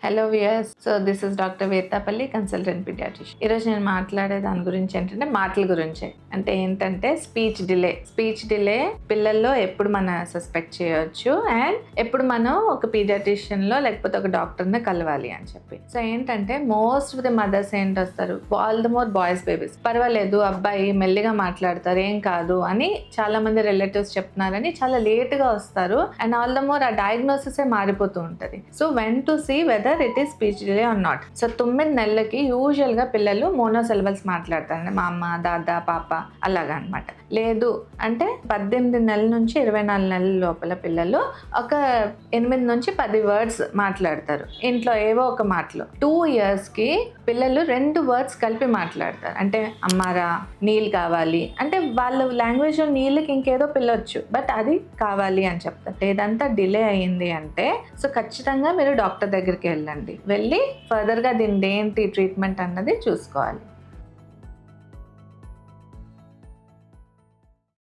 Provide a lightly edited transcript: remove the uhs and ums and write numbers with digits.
Hello viewers. So this is doctor Vetapalli, consultant paediatrician. ఈరోజు నేను మాట్లాడే దాని గురించి ఏంటంటే మాటల గురించే. అంటే ఏంటంటే స్పీచ్ డిలే పిల్లల్లో ఎప్పుడు మనం సస్పెక్ట్ చేయవచ్చు అండ్ ఎప్పుడు మనం ఒక పీడియాట్రిషియన్లో లేకపోతే ఒక డాక్టర్ని కలవాలి అని చెప్పి. సో ఏంటంటే మోస్ట్ ఆఫ్ ది మదర్స్ ఏంటి వస్తారు, all the more boys babies, పర్వాలేదు అబ్బాయి మెల్లిగా మాట్లాడతారు ఏం కాదు అని చాలా మంది రిలేటివ్స్ చెప్తున్నారని చాలా లేట్గా వస్తారు అండ్ ఆల్ ద మోర్ ఆ డయాగ్నోసిసే మారిపోతూ ఉంటుంది. So when to see whether it is speech delay or not. So 9 నెలలకి యూజువల్గా పిల్లలు మోనోసిలబుల్స్ మాట్లాడతారు, మా అమ్మ, దాదా, పాప అలాగా అనమాట. లేదు అంటే 18 నెలల నుంచి 24 నెలల లోపల పిల్లలు ఒక 8 నుంచి 10 వర్డ్స్ మాట్లాడతారు, ఇంట్లో ఏవో ఒక మాటలు. 2 ఇయర్స్కి పిల్లలు 2 వర్డ్స్ కలిపి మాట్లాడతారు. అంటే అమ్మారా, నీళ్ళు కావాలి అంటే వాళ్ళ లాంగ్వేజ్లో నీళ్ళకి ఇంకేదో పిల్లొచ్చు, బట్ అది కావాలి అని చెప్తారు. ఇదంతా డిలే అయ్యింది అంటే సో ఖచ్చితంగా మీరు డాక్టర్ దగ్గరికి వెళ్ళి ఫర్దర్గా దీని ఏంటి ట్రీట్మెంట్ అన్నది చూసుకోవాలి.